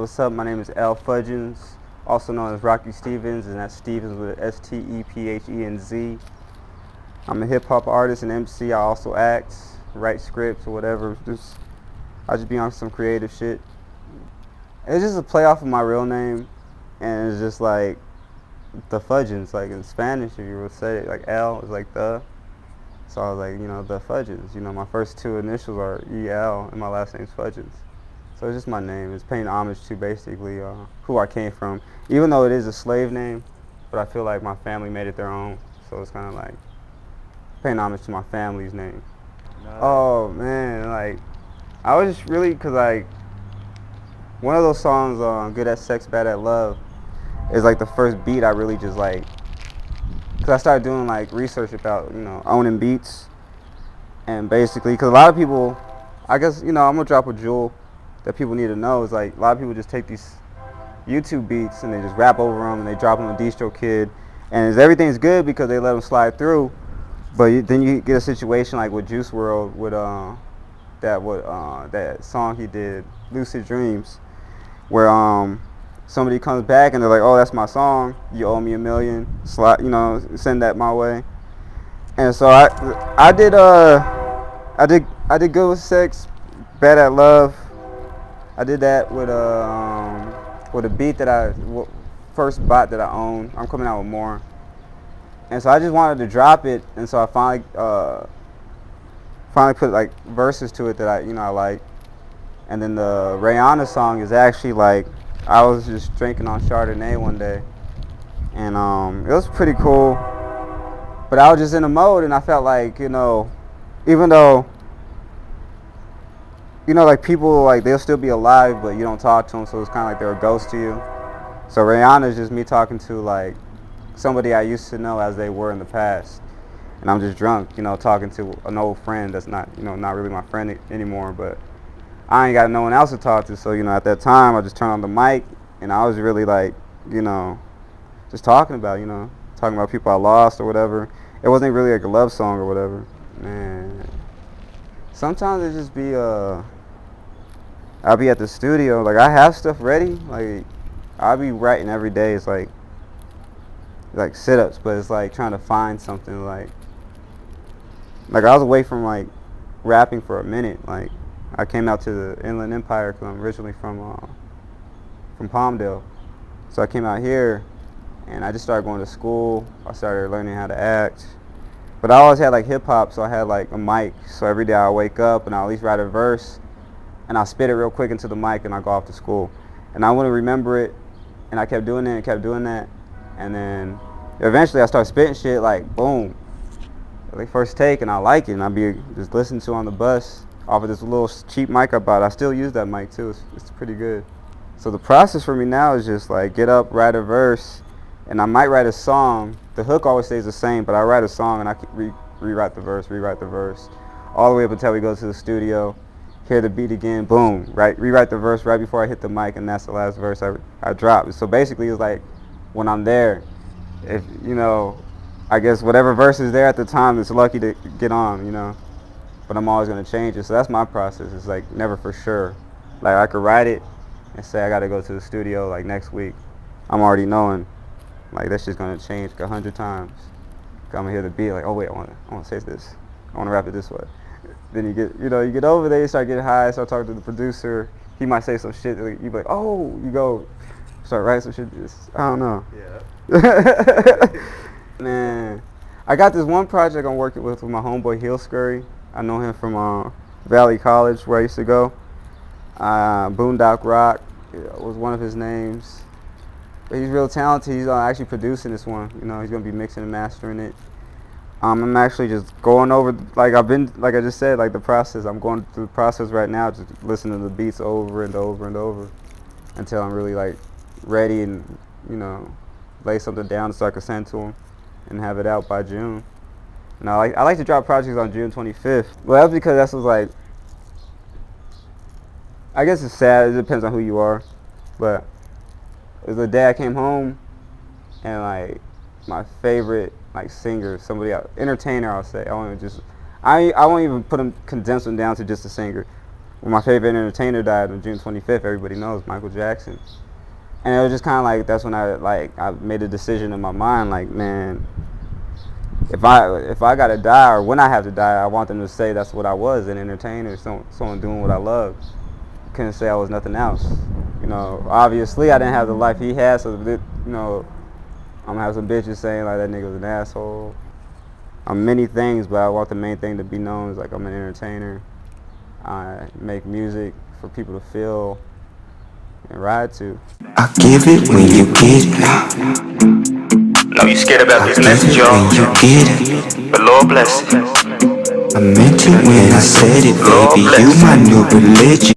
what's up? My name is E.L Fuggins, also known as Rocky Stevens, and that's Stevens with S-T-E-P-H-E-N-Z. I'm a hip-hop artist and MC. I also act, write scripts or whatever. I just be on some creative shit. It's just a play off of my real name, and it's just like the Fuggins, like in Spanish, if you would say it, like L is like the. So I was like, the Fuggins. My first two initials are E.L, and my last name's Fuggins. So it's just my name. It's paying homage to basically who I came from. Even though it is a slave name, but I feel like my family made it their own. So it's kind of like paying homage to my family's name. Nice. Oh man, like I was just really, cause like one of those songs, "Good at Sex, Bad at Love," is like the first beat I really just like. Cause I started doing like research about owning beats, and basically, cause a lot of people, I guess I'm gonna drop a jewel that people need to know is like a lot of people just take these YouTube beats and they just rap over them and they drop them on DistroKid, and everything's good because they let them slide through. But then you get a situation like with Juice WRLD with that song he did, Lucid Dreams, where somebody comes back and they're like, "Oh, that's my song. You owe me $1 million. Send that my way." And so I did Good with Sex, Bad at Love. I did that with a beat that first bot that I own. I'm coming out with more, and so I just wanted to drop it, and so I finally put like verses to it that I like, and then the Rihanna song is actually like I was just drinking on Chardonnay one day, and it was pretty cool, but I was just in a mode, and I felt like even though. Like people, like they'll still be alive, but you don't talk to them, so it's kind of like they're a ghost to you. So Rihanna is just me talking to like somebody I used to know as they were in the past, and I'm just drunk, talking to an old friend that's not, not really my friend anymore, but I ain't got no one else to talk to. So at that time, I just turned on the mic, and I was really like, just talking about people I lost or whatever. It wasn't really like a love song or whatever, man. Sometimes it just be I'll be at the studio, like I have stuff ready, like I'll be writing every day. It's like sit-ups, but it's like trying to find something like I was away from like rapping for a minute. Like I came out to the Inland Empire because I'm originally from Palmdale, so I came out here and I just started going to school. I started learning how to act. But I always had like hip hop, so I had like a mic. So every day I wake up and I at least write a verse, and I spit it real quick into the mic, and I go off to school. And I wouldn't remember it, and I kept doing it and kept doing that, and then eventually I started spitting shit like boom, like first take, and I like it, and I'll be just listening to it on the bus off of this little cheap mic I bought. I still use that mic too. It's pretty good. So the process for me now is just like get up, write a verse, and I might write a song. The hook always stays the same, but I write a song and I rewrite the verse, all the way up until we go to the studio, hear the beat again, boom, rewrite the verse right before I hit the mic, and that's the last verse I drop. So basically it's like when I'm there, if I guess whatever verse is there at the time, it's lucky to get on, but I'm always going to change it. So that's my process. It's like never for sure. Like I could write it and say I got to go to the studio like next week. I'm already knowing like that's just gonna change 100 times. I'm gonna hear the beat like, oh wait, I wanna say this. I wanna rap it this way. Then you get over there, you start getting high, start talking to the producer. He might say some shit. You be like, oh, you go start writing some shit. I don't know. Yeah. Man, I got this one project I'm working with my homeboy Heel Scurry. I know him from Valley College where I used to go. Boondock Rock was one of his names. But he's real talented. He's actually producing this one. He's gonna be mixing and mastering it. I'm actually just going over, like I just said, like the process. I'm going through the process right now, just listening to the beats over and over and over until I'm really like ready and lay something down so I can send to him and have it out by June. And I like to drop projects on June 25th. Well, that's because that's like, I guess it's sad. It depends on who you are, but it was the day I came home, and like my favorite like singer, somebody entertainer, I'll say. I won't even condense them down to just a singer. when my favorite entertainer died on June 25th, everybody knows, Michael Jackson. And it was just kind of like, that's when I made a decision in my mind, like, man, if I gotta die, or when I have to die, I want them to say that's what I was, an entertainer, someone doing what I loved. Couldn't say I was nothing else. You know, obviously I didn't have the life he had, so you know, I'm gonna have some bitches saying like that nigga was an asshole. I'm many things, but I want the main thing to be known as like I'm an entertainer. I make music for people to feel and ride to. I give it when you get it. No, you scared about this message, y'all. When you get it, But Lord bless it. I meant it when I said it, baby. You my new religion.